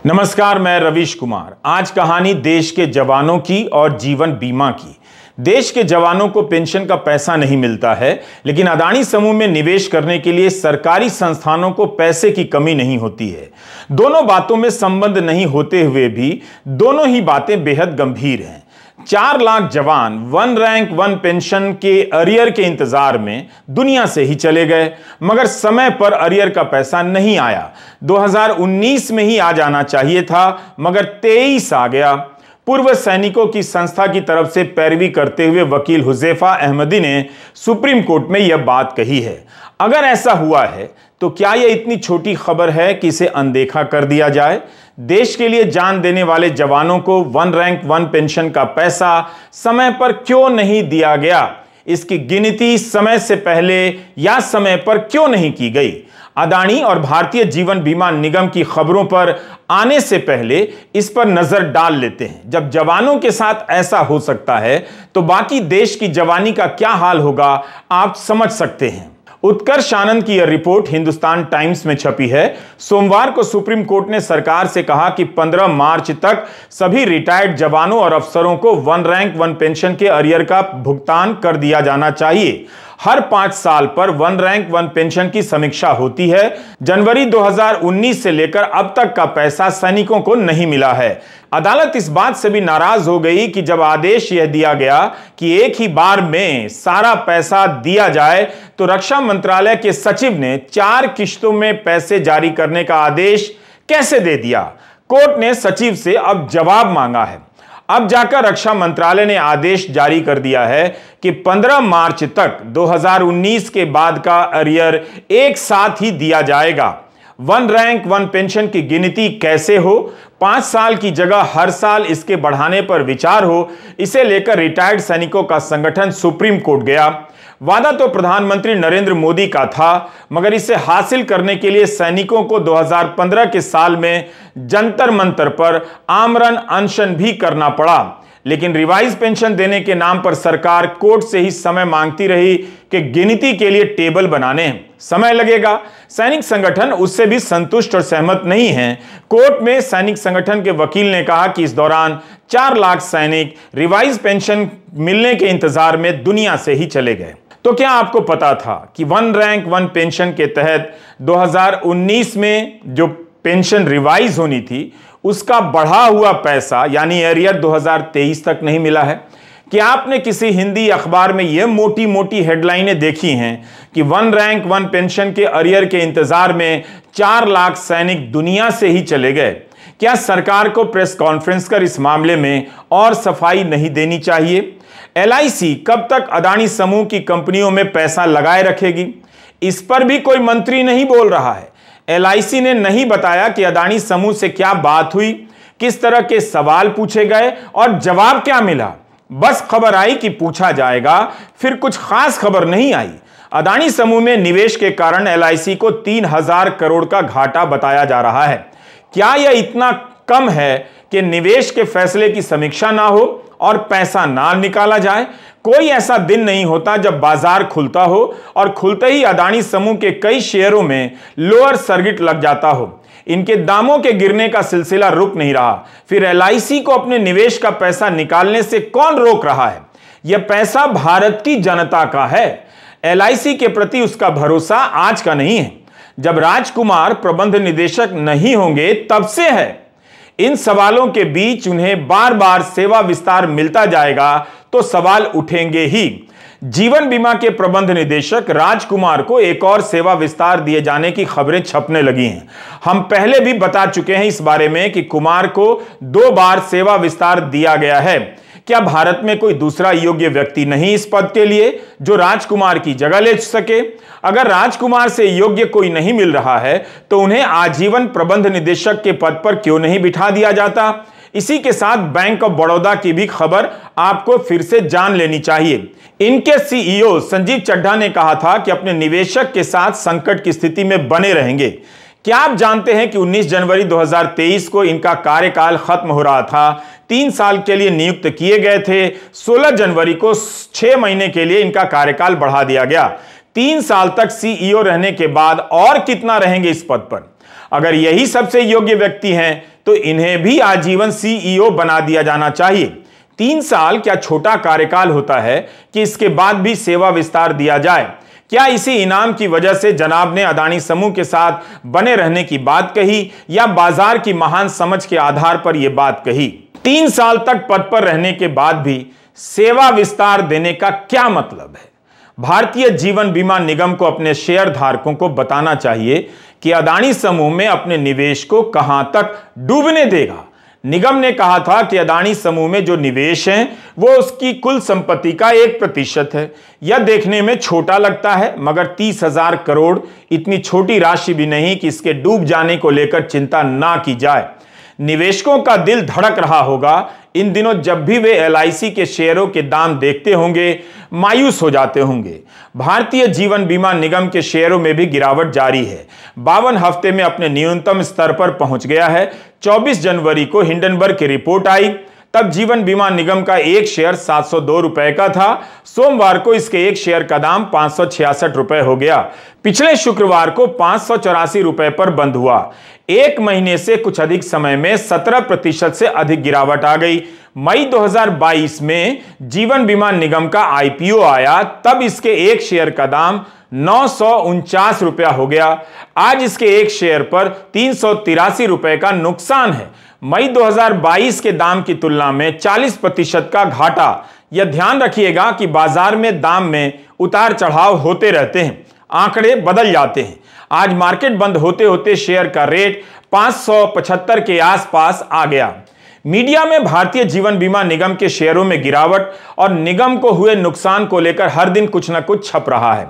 नमस्कार, मैं रवीश कुमार। आज कहानी देश के जवानों की और जीवन बीमा की। देश के जवानों को पेंशन का पैसा नहीं मिलता है, लेकिन अदानी समूह में निवेश करने के लिए सरकारी संस्थानों को पैसे की कमी नहीं होती है। दोनों बातों में संबंध नहीं होते हुए भी दोनों ही बातें बेहद गंभीर हैं। 4 लाख जवान वन रैंक वन पेंशन के अरियर के इंतजार में दुनिया से ही चले गए, मगर समय पर अरियर का पैसा नहीं आया। 2019 में ही आ जाना चाहिए था, मगर 23 आ गया। पूर्व सैनिकों की संस्था की तरफ से पैरवी करते हुए वकील हुजैफा अहमदी ने सुप्रीम कोर्ट में यह बात कही है। अगर ऐसा हुआ है तो क्या यह इतनी छोटी खबर है कि इसे अनदेखा कर दिया जाए? देश के लिए जान देने वाले जवानों को वन रैंक वन पेंशन का पैसा समय पर क्यों नहीं दिया गया? इसकी गिनती समय से पहले या समय पर क्यों नहीं की गई? अदानी और भारतीय जीवन बीमा निगम की खबरों पर आने से पहले इस पर नजर डाल लेते हैं। जब जवानों के साथ ऐसा हो सकता है तो बाकी देश की जवानी का क्या हाल होगा, आप समझ सकते हैं। उत्कर्ष आनंद की यह रिपोर्ट हिंदुस्तान टाइम्स में छपी है। सोमवार को सुप्रीम कोर्ट ने सरकार से कहा कि 15 मार्च तक सभी रिटायर्ड जवानों और अफसरों को वन रैंक वन पेंशन के अरियर का भुगतान कर दिया जाना चाहिए। हर 5 साल पर वन रैंक वन पेंशन की समीक्षा होती है। जनवरी 2019 से लेकर अब तक का पैसा सैनिकों को नहीं मिला है। अदालत इस बात से भी नाराज हो गई कि जब आदेश यह दिया गया कि एक ही बार में सारा पैसा दिया जाए, तो रक्षा मंत्रालय के सचिव ने 4 किश्तों में पैसे जारी करने का आदेश कैसे दे दिया? कोर्ट ने सचिव से अब जवाब मांगा है। अब जाकर रक्षा मंत्रालय ने आदेश जारी कर दिया है कि 15 मार्च तक 2019 के बाद का अरियर एक साथ ही दिया जाएगा। वन रैंक वन पेंशन की गिनती कैसे हो? 5 साल की जगह हर साल इसके बढ़ाने पर विचार हो, इसे लेकर रिटायर्ड सैनिकों का संगठन सुप्रीम कोर्ट गया। वादा तो प्रधानमंत्री नरेंद्र मोदी का था, मगर इसे हासिल करने के लिए सैनिकों को 2015 के साल में जंतर मंतर पर आमरण अनशन भी करना पड़ा। लेकिन रिवाइज पेंशन देने के नाम पर सरकार कोर्ट से ही समय मांगती रही कि गिनती के लिए टेबल बनाने समय लगेगा। सैनिक संगठन उससे भी संतुष्ट और सहमत नहीं हैं। कोर्ट में सैनिक संगठन के वकील ने कहा कि इस दौरान 4 लाख सैनिक रिवाइज पेंशन मिलने के इंतजार में दुनिया से ही चले गए। तो क्या आपको पता था कि वन रैंक वन पेंशन के तहत 2019 में जो पेंशन रिवाइज होनी थी, उसका बढ़ा हुआ पैसा यानी एरियर 2023 तक नहीं मिला है? क्या आपने किसी हिंदी अखबार में यह मोटी मोटी हेडलाइनें देखी हैं कि वन रैंक वन पेंशन के अरियर के इंतजार में 4 लाख सैनिक दुनिया से ही चले गए? क्या सरकार को प्रेस कॉन्फ्रेंस कर इस मामले में और सफाई नहीं देनी चाहिए? LIC कब तक अदानी समूह की कंपनियों में पैसा लगाए रखेगी? इस पर भी कोई मंत्री नहीं बोल रहा है। LIC ने नहीं बताया कि अदानी समूह से क्या बात हुई, किस तरह के सवाल पूछे गए और जवाब क्या मिला। बस खबर आई कि पूछा जाएगा, फिर कुछ खास खबर नहीं आई। अदानी समूह में निवेश के कारण LIC को 3000 करोड़ का घाटा बताया जा रहा है। क्या यह इतना कम है कि निवेश के फैसले की समीक्षा ना हो और पैसा ना निकाला जाए? कोई ऐसा दिन नहीं होता जब बाजार खुलता हो और खुलते ही अदानी समूह के कई शेयरों में लोअर सर्किट लग जाता हो। इनके दामों के गिरने का सिलसिला रुक नहीं रहा। फिर LIC को अपने निवेश का पैसा निकालने से कौन रोक रहा है? यह पैसा भारत की जनता का है। LIC के प्रति उसका भरोसा आज का नहीं है। जब राजकुमार प्रबंध निदेशक नहीं होंगे तब से है। इन सवालों के बीच उन्हें बार बार सेवा विस्तार मिलता जाएगा तो सवाल उठेंगे ही। जीवन बीमा के प्रबंध निदेशक राजकुमार को एक और सेवा विस्तार दिए जाने की खबरें छपने लगी हैं। हम पहले भी बता चुके हैं इस बारे में कि कुमार को 2 बार सेवा विस्तार दिया गया है। क्या भारत में कोई दूसरा योग्य व्यक्ति नहीं इस पद के लिए जो राजकुमार की जगह ले सके? अगर राजकुमार से योग्य कोई नहीं मिल रहा है तो उन्हें आजीवन प्रबंध निदेशक के पद पर क्यों नहीं बिठा दिया जाता? इसी के साथ बैंक ऑफ बड़ौदा की भी खबर आपको फिर से जान लेनी चाहिए। इनके CEO संजीव चड्ढा ने कहा था कि अपने निवेशक के साथ संकट की स्थिति में बने रहेंगे। क्या आप जानते हैं कि 19 जनवरी 2023 को इनका कार्यकाल खत्म हो रहा था? 3 साल के लिए नियुक्त किए गए थे। 16 जनवरी को 6 महीने के लिए इनका कार्यकाल बढ़ा दिया गया। 3 साल तक CEO रहने के बाद और कितना रहेंगे इस पद पर? अगर यही सबसे योग्य व्यक्ति हैं तो इन्हें भी आजीवन सीईओ बना दिया जाना चाहिए। 3 साल क्या छोटा कार्यकाल होता है कि इसके बाद भी सेवा विस्तार दिया जाए? क्या इसी इनाम की वजह से जनाब ने अदानी समूह के साथ बने रहने की बात कही, या बाजार की महान समझ के आधार पर यह बात कही? 3 साल तक पद पर रहने के बाद भी सेवा विस्तार देने का क्या मतलब है? भारतीय जीवन बीमा निगम को अपने शेयर धारकों को बताना चाहिए कि अदानी समूह में अपने निवेश को कहां तक डूबने देगा। निगम ने कहा था कि अदानी समूह में जो निवेश है वो उसकी कुल संपत्ति का 1% है। यह देखने में छोटा लगता है, मगर 30,000 करोड़ इतनी छोटी राशि भी नहीं कि इसके डूब जाने को लेकर चिंता ना की जाए। निवेशकों का दिल धड़क रहा होगा इन दिनों जब भी वे एलआईसी के शेयरों के दाम देखते होंगे, मायूस हो जाते होंगे। भारतीय जीवन बीमा निगम के शेयरों में भी गिरावट जारी है। 52 हफ्ते में अपने न्यूनतम स्तर पर पहुंच गया है। 24 जनवरी को हिंडनबर्ग की रिपोर्ट आई, तब जीवन बीमा निगम का एक शेयर 702 रुपए का था। सोमवार को इसके एक शेयर का दाम 566 रुपए हो गया। पिछले शुक्रवार को 584 रुपए पर बंद हुआ। एक महीने से कुछ अधिक समय में 17% से अधिक गिरावट आ गई। मई 2022 में जीवन बीमा निगम का आईपीओ आया, तब इसके एक शेयर का दाम 949 रुपया हो गया। आज इसके एक शेयर पर 383 रुपए का नुकसान है। मई 2022 के दाम की तुलना में 40% का घाटा। यह ध्यान रखिएगा कि बाजार में दाम में उतार चढ़ाव होते रहते हैं, आंकड़े बदल जाते हैं। आज मार्केट बंद होते होते शेयर का रेट 575 के आसपास आ गया। मीडिया में भारतीय जीवन बीमा निगम के शेयरों में गिरावट और निगम को हुए नुकसान को लेकर हर दिन कुछ न कुछ छप रहा है।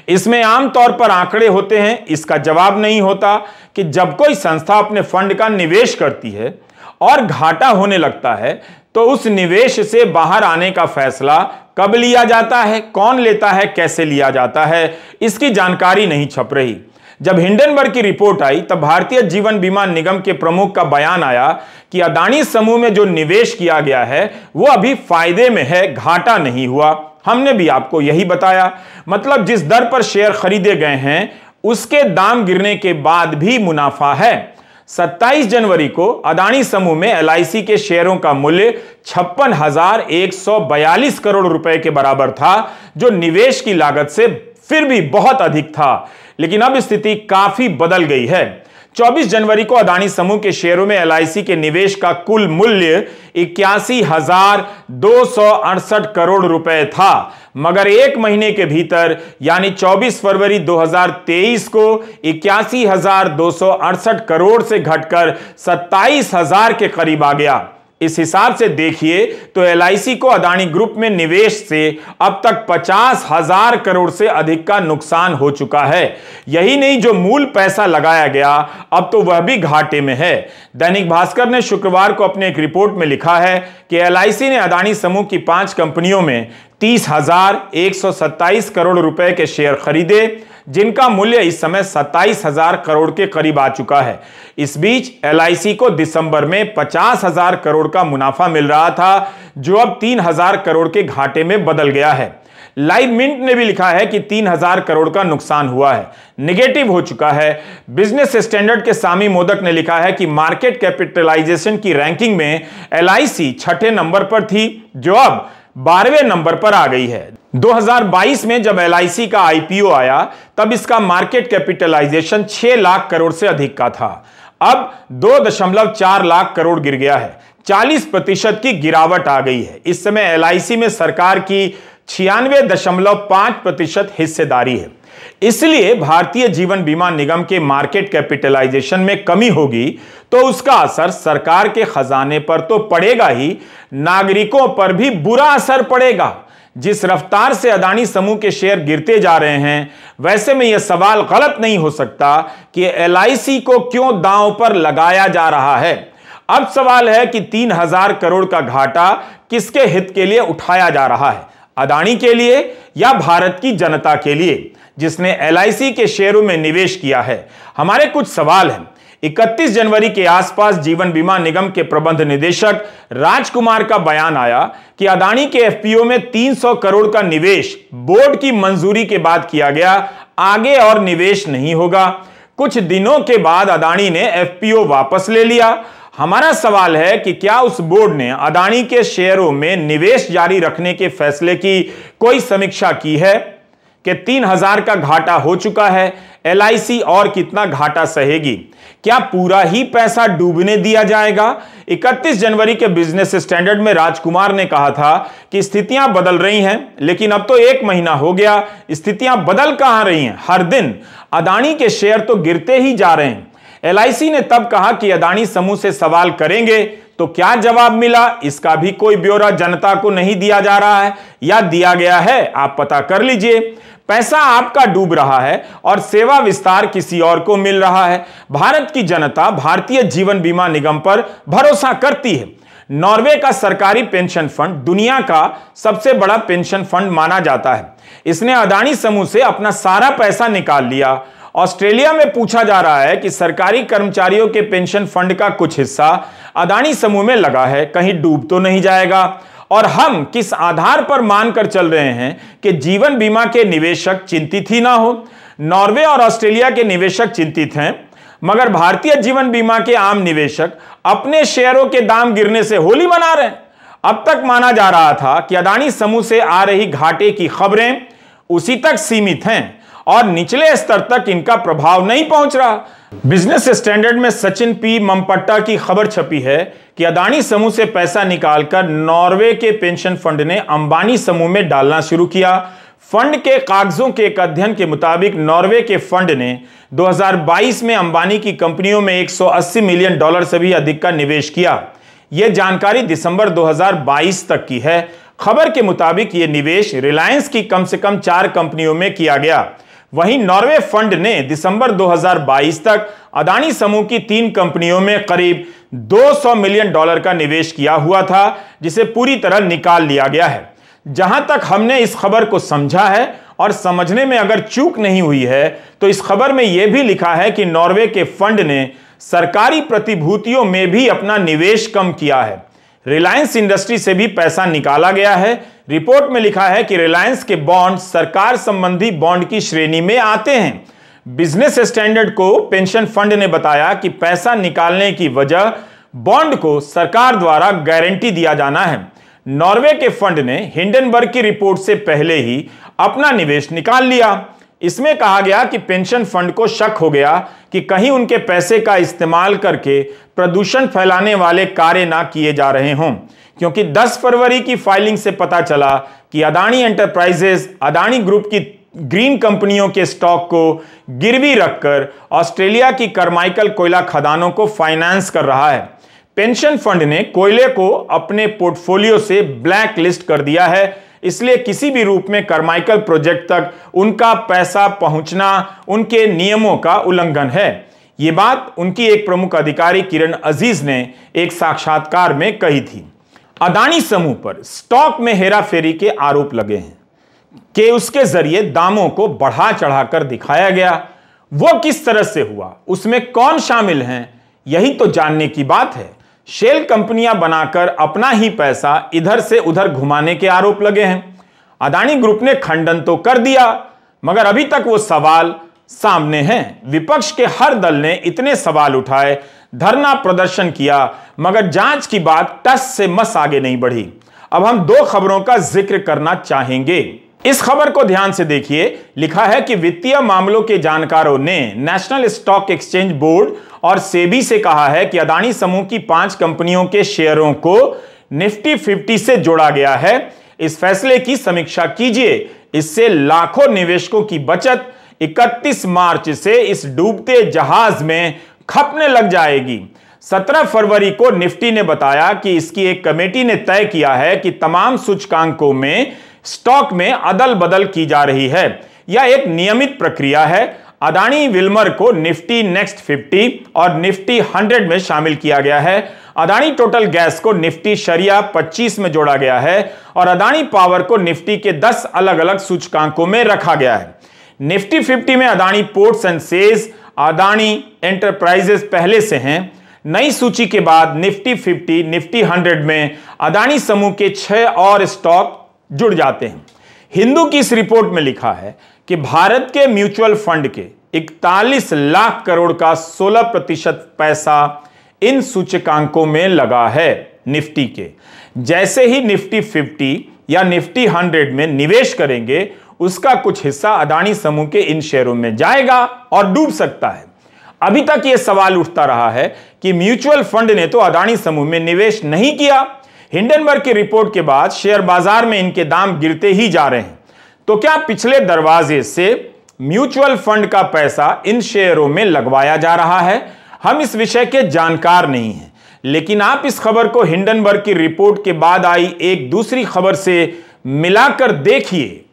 इसमें आमतौर पर आंकड़े होते हैं। इसका जवाब नहीं होता कि जब कोई संस्था अपने फंड का निवेश करती है और घाटा होने लगता है तो उस निवेश से बाहर आने का फैसला कब लिया जाता है, कौन लेता है, कैसे लिया जाता है, इसकी जानकारी नहीं छप रही। जब हिंडनबर्ग की रिपोर्ट आई तब भारतीय जीवन बीमा निगम के प्रमुख का बयान आया कि अदानी समूह में जो निवेश किया गया है वो अभी फायदे में है, घाटा नहीं हुआ। हमने भी आपको यही बताया। मतलब जिस दर पर शेयर खरीदे गए हैं उसके दाम गिरने के बाद भी मुनाफा है। 27 जनवरी को अदानी समूह में एलआईसी के शेयरों का मूल्य 56,142 करोड़ रुपए के बराबर था, जो निवेश की लागत से फिर भी बहुत अधिक था। लेकिन अब स्थिति काफी बदल गई है। 24 जनवरी को अदानी समूह के शेयरों में एलआईसी के निवेश का कुल मूल्य 81,268 करोड़ रुपए था, मगर एक महीने के भीतर यानी 24 फरवरी 2023 को 81,268 करोड़ से घटकर 27,000 के करीब आ गया। इस हिसाब से देखिए तो एलआईसी को अदानी ग्रुप में निवेश से अब तक 50,000 करोड़ से अधिक का नुकसान हो चुका है। यही नहीं, जो मूल पैसा लगाया गया अब तो वह भी घाटे में है। दैनिक भास्कर ने शुक्रवार को अपने एक रिपोर्ट में लिखा है कि एलआईसी ने अदानी समूह की 5 कंपनियों में 30,127 करोड़ रुपए के शेयर खरीदे, जिनका मूल्य इस समय 27,000 करोड़ के करीब आ चुका है। इस बीच एलआईसी को दिसंबर में 50,000 करोड़ का मुनाफा मिल रहा था, जो अब 3,000 करोड़ के घाटे में बदल गया है। लाइव मिंट ने भी लिखा है कि 3,000 करोड़ का नुकसान हुआ है, नेगेटिव हो चुका है। बिजनेस स्टैंडर्ड के सामी मोदक ने लिखा है कि मार्केट कैपिटलाइजेशन की रैंकिंग में एलआईसी 6ठे नंबर पर थी, जो अब 12वें नंबर पर आ गई है। 2022 में जब एलआईसी का आईपीओ आया तब इसका मार्केट कैपिटलाइजेशन 6 लाख करोड़ से अधिक का था। अब 2.4 लाख करोड़ गिर गया है। 40% की गिरावट आ गई है। इस समय एलआईसी में सरकार की 96.5% हिस्सेदारी है। इसलिए भारतीय जीवन बीमा निगम के मार्केट कैपिटलाइजेशन में कमी होगी तो उसका असर सरकार के खजाने पर तो पड़ेगा ही, नागरिकों पर भी बुरा असर पड़ेगा। जिस रफ्तार से अदानी समूह के शेयर गिरते जा रहे हैं, वैसे में यह सवाल गलत नहीं हो सकता कि एलआईसी को क्यों दांव पर लगाया जा रहा है। अब सवाल है कि 3,000 करोड़ का घाटा किसके हित के लिए उठाया जा रहा है, अदानी के लिए या भारत की जनता के लिए जिसने एलआईसी के शेयरों में निवेश किया है। हमारे कुछ सवाल हैं। 31 जनवरी के आसपास जीवन बीमा निगम के प्रबंध निदेशक राजकुमार का बयान आया कि अदानी के एफपीओ में 300 करोड़ का निवेश बोर्ड की मंजूरी के बाद किया गया, आगे और निवेश नहीं होगा। कुछ दिनों के बाद अदानी ने एफपीओ वापस ले लिया। हमारा सवाल है कि क्या उस बोर्ड ने अदानी के शेयरों में निवेश जारी रखने के फैसले की कोई समीक्षा की है कि 3000 का घाटा हो चुका है, LIC और कितना घाटा सहेगी? क्या पूरा ही पैसा डूबने दिया जाएगा? 31 जनवरी के बिजनेस स्टैंडर्ड में राजकुमार ने कहा था कि स्थितियां बदल रही हैं, लेकिन अब तो 1 महीना हो गया, स्थितियां बदल कहां रही हैं? हर दिन अदानी के शेयर तो गिरते ही जा रहे हैं। LIC ने तब कहा कि अदानी समूह से सवाल करेंगे, तो क्या जवाब मिला इसका भी कोई ब्यौरा जनता को नहीं दिया जा रहा है, या दिया गया है, आप पता कर लीजिए। पैसा आपका डूब रहा है और सेवा विस्तार किसी और को मिल रहा है। भारत की जनता भारतीय जीवन बीमा निगम पर भरोसा करती है। नॉर्वे का सरकारी पेंशन फंड दुनिया का सबसे बड़ा पेंशन फंड माना जाता है। इसने अदानी समूह से अपना सारा पैसा निकाल लिया। ऑस्ट्रेलिया में पूछा जा रहा है कि सरकारी कर्मचारियों के पेंशन फंड का कुछ हिस्सा अदानी समूह में लगा है, कहीं डूब तो नहीं जाएगा? और हम किस आधार पर मानकर चल रहे हैं कि जीवन बीमा के निवेशक चिंतित ही ना हो? नॉर्वे और ऑस्ट्रेलिया के निवेशक चिंतित हैं, मगर भारतीय जीवन बीमा के आम निवेशक अपने शेयरों के दाम गिरने से होली मना रहे हैं। अब तक माना जा रहा था कि अदानी समूह से आ रही घाटे की खबरें उसी तक सीमित हैं और निचले स्तर तक इनका प्रभाव नहीं पहुंच रहा। बिजनेस स्टैंडर्ड में सचिन पी ममपट्टा की खबर छपी है कि अदानी समूह से पैसा निकालकर नॉर्वे के पेंशन फंड ने अंबानी समूह में डालना शुरू किया। फंड के कागजों के एक अध्ययन के मुताबिक नॉर्वे के फंड ने 2022 में अंबानी की कंपनियों में $180 मिलियन से भी अधिक का निवेश किया। यह जानकारी दिसंबर 2022 तक की है। खबर के मुताबिक यह निवेश रिलायंस की कम से कम 4 कंपनियों में किया गया। वहीं नॉर्वे फंड ने दिसंबर 2022 तक अदानी समूह की 3 कंपनियों में करीब $200 मिलियन का निवेश किया हुआ था, जिसे पूरी तरह निकाल लिया गया है। जहां तक हमने इस खबर को समझा है और समझने में अगर चूक नहीं हुई है, तो इस खबर में यह भी लिखा है कि नॉर्वे के फंड ने सरकारी प्रतिभूतियों में भी अपना निवेश कम किया है। रिलायंस इंडस्ट्री से भी पैसा निकाला गया है। रिपोर्ट में लिखा है कि रिलायंस के बॉन्ड सरकार संबंधी बॉन्ड की श्रेणी में आते हैं। बिजनेस स्टैंडर्ड को पेंशन फंड ने बताया कि पैसा निकालने की वजह बॉन्ड को सरकार द्वारा गारंटी दिया जाना है। नॉर्वे के फंड ने हिंडनबर्ग की रिपोर्ट से पहले ही अपना निवेश निकाल लिया। इसमें कहा गया कि पेंशन फंड को शक हो गया कि कहीं उनके पैसे का इस्तेमाल करके प्रदूषण फैलाने वाले कार्य ना किए जा रहे हों, क्योंकि 10 फरवरी की फाइलिंग से पता चला कि अदानी एंटरप्राइजेज अदानी ग्रुप की ग्रीन कंपनियों के स्टॉक को गिरवी रखकर ऑस्ट्रेलिया की करमाइकल कोयला खदानों को फाइनेंस कर रहा है। पेंशन फंड ने कोयले को अपने पोर्टफोलियो से ब्लैक लिस्ट कर दिया है, इसलिए किसी भी रूप में करमाइकल प्रोजेक्ट तक उनका पैसा पहुंचना उनके नियमों का उल्लंघन है। यह बात उनकी एक प्रमुख अधिकारी किरण अजीज ने एक साक्षात्कार में कही थी। अदानी समूह पर स्टॉक में हेराफेरी के आरोप लगे हैं कि उसके जरिए दामों को बढ़ा चढ़ाकर दिखाया गया। वो किस तरह से हुआ, उसमें कौन शामिल हैं, यही तो जानने की बात है। शेल कंपनियां बनाकर अपना ही पैसा इधर से उधर घुमाने के आरोप लगे हैं। अदानी ग्रुप ने खंडन तो कर दिया, मगर अभी तक वो सवाल सामने हैं। विपक्ष के हर दल ने इतने सवाल उठाए, धरना प्रदर्शन किया, मगर जांच की बात टस से मस आगे नहीं बढ़ी। अब हम 2 खबरों का जिक्र करना चाहेंगे। इस खबर को ध्यान से देखिए। लिखा है कि वित्तीय मामलों के जानकारों ने नेशनल स्टॉक एक्सचेंज बोर्ड और सेबी से कहा है कि अदानी समूह की 5 कंपनियों के शेयरों को निफ्टी 50 से जोड़ा गया है। इस फैसले की समीक्षा कीजिए, इससे लाखों निवेशकों की बचत 31 मार्च से इस डूबते जहाज में खपने लग जाएगी। 17 फरवरी को निफ्टी ने बताया कि इसकी एक कमेटी ने तय किया है कि तमाम सूचकांकों में स्टॉक में अदल बदल की जा रही है। यह एक नियमित प्रक्रिया है। अदानी विल्मर को निफ्टी नेक्स्ट 50 और निफ्टी 100 में शामिल किया गया है। अदानी टोटल गैस को निफ्टी शरिया 25 में जोड़ा गया है और अदानी पावर को निफ्टी के 10 अलग अलग सूचकांकों में रखा गया है। निफ्टी 50 में Adani ports and sales, Adani enterprises पहले से हैं। नई सूची के बाद निफ्टी 50, निफ्टी 100 में अदानी समूह के 6 और स्टॉक जुड़ जाते हैं। हिंदू की इस रिपोर्ट में लिखा है कि भारत के म्यूचुअल फंड के 41 लाख करोड़ का 16% पैसा इन सूचकांकों में लगा है निफ्टी के। जैसे ही निफ्टी 50 या निफ्टी 100 में निवेश करेंगे, उसका कुछ हिस्सा अदानी समूह के इन शेयरों में जाएगा और डूब सकता है। अभी तक यह सवाल उठता रहा है कि म्यूचुअल फंड ने तो अदानी समूह में निवेश नहीं किया। हिंडनबर्ग की रिपोर्ट के बाद शेयर बाजार में इनके दाम गिरते ही जा रहे हैं। तो क्या पिछले दरवाजे से म्यूचुअल फंड का पैसा इन शेयरों में लगवाया जा रहा है? हम इस विषय के जानकार नहीं हैं, लेकिन आप इस खबर को हिंडनबर्ग की रिपोर्ट के बाद आई एक दूसरी खबर से मिलाकर देखिए।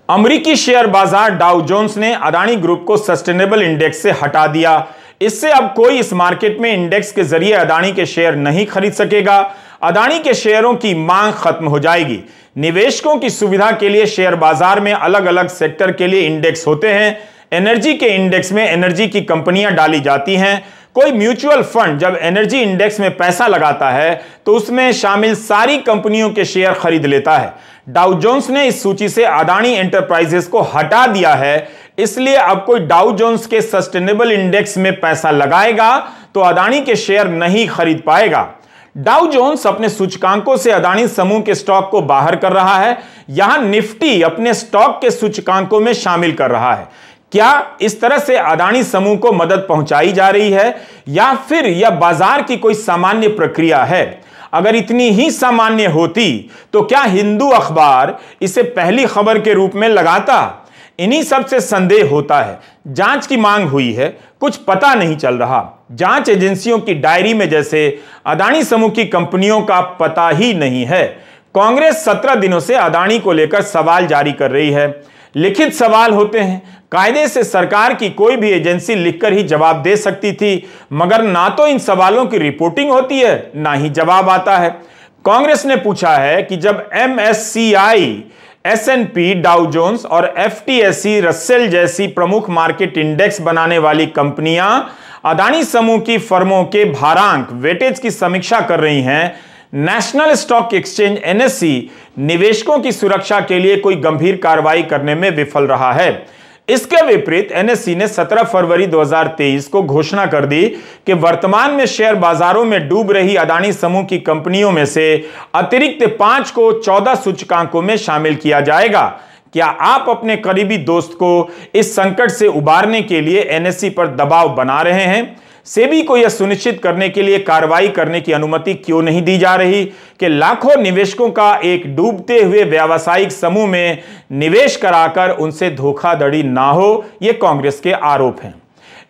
अमेरिकी शेयर बाजार डाउ जोन्स ने अदानी ग्रुप को सस्टेनेबल इंडेक्स से हटा दिया। इससे अब कोई इस मार्केट में इंडेक्स के जरिए अदानी के शेयर नहीं खरीद सकेगा। अदानी के शेयरों की मांग खत्म हो जाएगी। निवेशकों की सुविधा के लिए शेयर बाजार में अलग अलग सेक्टर के लिए इंडेक्स होते हैं। एनर्जी के इंडेक्स में एनर्जी की कंपनियां डाली जाती हैं। कोई म्यूचुअल फंड जब एनर्जी इंडेक्स में पैसा लगाता है तो उसमें शामिल सारी कंपनियों के शेयर खरीद लेता है। डाउ जोन्स ने इस सूची से अदानी एंटरप्राइजेस को हटा दिया है। इसलिए अब कोई डाउ जोन्स के सस्टेनेबल इंडेक्स में पैसा लगाएगा तो अदानी के शेयर नहीं खरीद पाएगा। डाउ जोन्स अपने सूचकांकों से अदानी समूह के स्टॉक को बाहर कर रहा है। यहां निफ्टी अपने स्टॉक के सूचकांकों में शामिल कर रहा है। क्या इस तरह से अदानी समूह को मदद पहुंचाई जा रही है या फिर यह बाजार की कोई सामान्य प्रक्रिया है? अगर इतनी ही सामान्य होती तो क्या हिंदू अखबार इसे पहली खबर के रूप में लगाता? इन्हीं सब से संदेह होता है। जांच की मांग हुई है, कुछ पता नहीं चल रहा। जांच एजेंसियों की डायरी में जैसे अदानी समूह की कंपनियों का पता ही नहीं है। कांग्रेस 17 दिनों से अदानी को लेकर सवाल जारी कर रही है। लिखित सवाल होते हैं। कायदे से सरकार की कोई भी एजेंसी लिखकर ही जवाब दे सकती थी, मगर ना तो इन सवालों की रिपोर्टिंग होती है, ना ही जवाब आता है। कांग्रेस ने पूछा है कि जब MSCI, S&P, डाउ जोन्स और FTSE रसेल जैसी प्रमुख मार्केट इंडेक्स बनाने वाली कंपनियां अदानी समूह की फर्मों के भारांक वेटेज की समीक्षा कर रही हैं, नेशनल स्टॉक एक्सचेंज NSE निवेशकों की सुरक्षा के लिए कोई गंभीर कार्रवाई करने में विफल रहा है। इसके विपरीत NSE ने 17 फरवरी 2023 को घोषणा कर दी कि वर्तमान में शेयर बाजारों में डूब रही अदानी समूह की कंपनियों में से अतिरिक्त 5 को 14 सूचकांकों में शामिल किया जाएगा। क्या आप अपने करीबी दोस्त को इस संकट से उबारने के लिए NSE पर दबाव बना रहे हैं? सेबी को यह सुनिश्चित करने के लिए कार्रवाई करने की अनुमति क्यों नहीं दी जा रही कि लाखों निवेशकों का एक डूबते हुए व्यावसायिक समूह में निवेश कराकर उनसे धोखाधड़ी ना हो? ये कांग्रेस के आरोप हैं।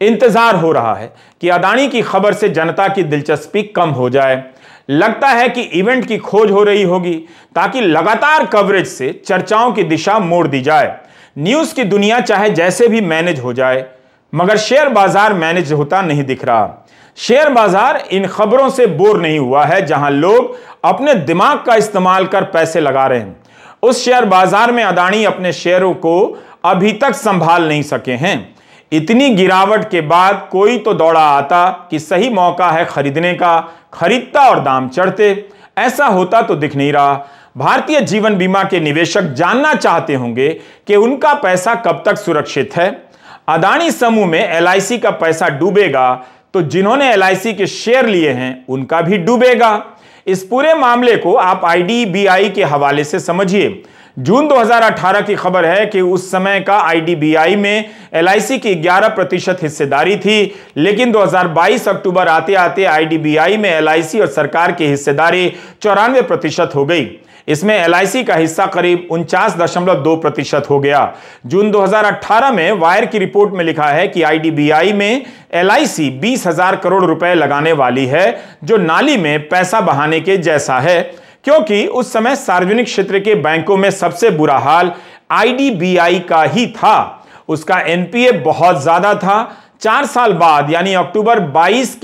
इंतजार हो रहा है कि अदानी की खबर से जनता की दिलचस्पी कम हो जाए। लगता है कि इवेंट की खोज हो रही होगी ताकि लगातार कवरेज से चर्चाओं की दिशा मोड़ दी जाए। न्यूज की दुनिया चाहे जैसे भी मैनेज हो जाए, मगर शेयर बाजार मैनेज होता नहीं दिख रहा। शेयर बाजार इन खबरों से बोर नहीं हुआ है जहां लोग अपने दिमाग का इस्तेमाल कर पैसे लगा रहे हैं। उस शेयर बाजार में अदानी अपने शेयरों को अभी तक संभाल नहीं सके हैं। इतनी गिरावट के बाद कोई तो दौड़ा आता कि सही मौका है खरीदने का, खरीदता और दाम चढ़ते। ऐसा होता तो दिख नहीं रहा। भारतीय जीवन बीमा के निवेशक जानना चाहते होंगे कि उनका पैसा कब तक सुरक्षित है। अदानी समूह में LIC का पैसा डूबेगा तो जिन्होंने LIC के शेयर लिए हैं उनका भी डूबेगा। इस पूरे मामले को आप IDBI के हवाले से समझिए। जून 2018 की खबर है कि उस समय का IDBI में LIC की 11% हिस्सेदारी थी, लेकिन 2022 अक्टूबर आते आते IDBI में LIC और सरकार की हिस्सेदारी 94% हो गई। इसमें LIC का हिस्सा करीब 49.2% हो गया। जून 2018 में वायर की रिपोर्ट में लिखा है कि IDBI में LIC 20,000 करोड़ रुपए लगाने वाली है, जो नाली में पैसा बहाने के जैसा है, क्योंकि उस समय सार्वजनिक क्षेत्र के बैंकों में सबसे बुरा हाल IDBI का ही था। उसका NPA बहुत ज्यादा था। 4 साल बाद यानी अक्टूबर 22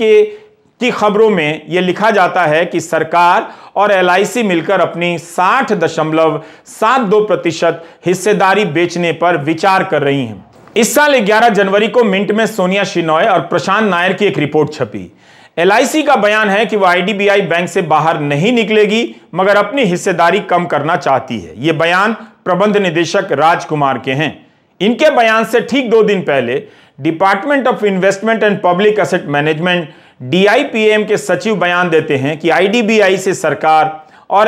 की खबरों में यह लिखा जाता है कि सरकार और LIC मिलकर अपनी 60.72% हिस्सेदारी बेचने पर विचार कर रही हैं। इस साल 11 जनवरी को मिंट में सोनिया शिनॉय और प्रशांत नायर की एक रिपोर्ट छपी। LIC का बयान है कि वह IDBI बैंक से बाहर नहीं निकलेगी, मगर अपनी हिस्सेदारी कम करना चाहती है। यह बयान प्रबंध निदेशक राजकुमार के हैं। इनके बयान से ठीक 2 दिन पहले department of investment and public asset management DIPAM के सचिव बयान देते हैं कि IDBI से सरकार और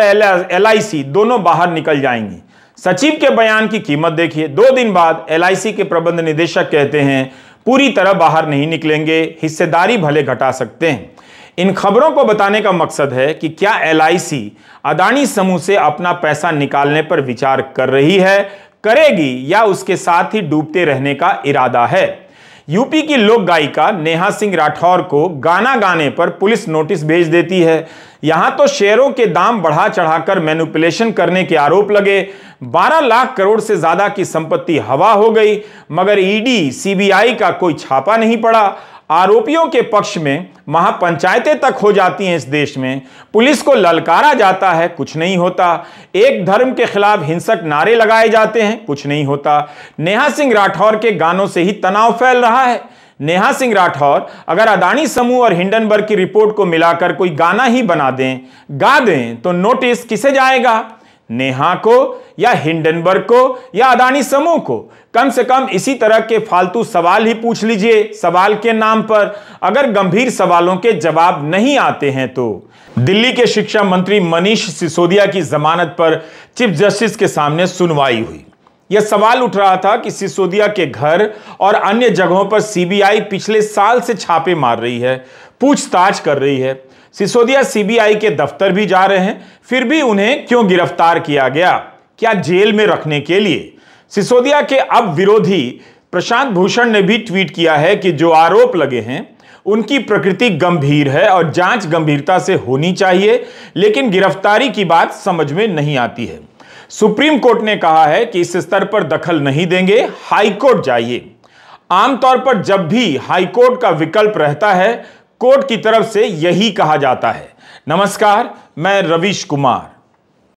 LIC दोनों बाहर निकल जाएंगी। सचिव के बयान की कीमत देखिए। 2 दिन बाद LIC के प्रबंध निदेशक कहते हैं पूरी तरह बाहर नहीं निकलेंगे, हिस्सेदारी भले घटा सकते हैं। इन खबरों को बताने का मकसद है कि क्या LIC अदानी समूह से अपना पैसा निकालने पर विचार कर रही है, करेगी, या उसके साथ ही डूबते रहने का इरादा है। यूपी की लोक गायिका नेहा सिंह राठौर को गाना गाने पर पुलिस नोटिस भेज देती है। यहां तो शेयरों के दाम बढ़ा चढ़ाकर मैनिपुलेशन करने के आरोप लगे। 12 लाख करोड़ से ज्यादा की संपत्ति हवा हो गई, मगर ED CBI का कोई छापा नहीं पड़ा। आरोपियों के पक्ष में महापंचायतें तक हो जाती हैं इस देश में। पुलिस को ललकारा जाता है, कुछ नहीं होता। एक धर्म के खिलाफ हिंसक नारे लगाए जाते हैं, कुछ नहीं होता। नेहा सिंह राठौर के गानों से ही तनाव फैल रहा है। नेहा सिंह राठौर अगर अदानी समूह और हिंडनबर्ग की रिपोर्ट को मिलाकर कोई गाना ही बना दें, गा दें, तो नोटिस किसे जाएगा? नेहा को, या हिंडनबर्ग को, या अदानी समूह को? कम से कम इसी तरह के फालतू सवाल ही पूछ लीजिए सवाल के नाम पर, अगर गंभीर सवालों के जवाब नहीं आते हैं तो। दिल्ली के शिक्षा मंत्री मनीष सिसोदिया की जमानत पर चीफ जस्टिस के सामने सुनवाई हुई। यह सवाल उठ रहा था कि सिसोदिया के घर और अन्य जगहों पर CBI पिछले साल से छापे मार रही है, पूछताछ कर रही है। सिसोदिया CBI के दफ्तर भी जा रहे हैं, फिर भी उन्हें क्यों गिरफ्तार किया गया? क्या जेल में रखने के लिए? सिसोदिया के अब विरोधी प्रशांत भूषण ने भी ट्वीट किया है कि जो आरोप लगे हैं उनकी प्रकृति गंभीर है और जांच गंभीरता से होनी चाहिए, लेकिन गिरफ्तारी की बात समझ में नहीं आती है। सुप्रीम कोर्ट ने कहा है कि इस स्तर पर दखल नहीं देंगे, हाई कोर्ट जाइए। आमतौर पर जब भी हाई कोर्ट का विकल्प रहता है, कोर्ट की तरफ से यही कहा जाता है। नमस्कार, मैं रवीश कुमार।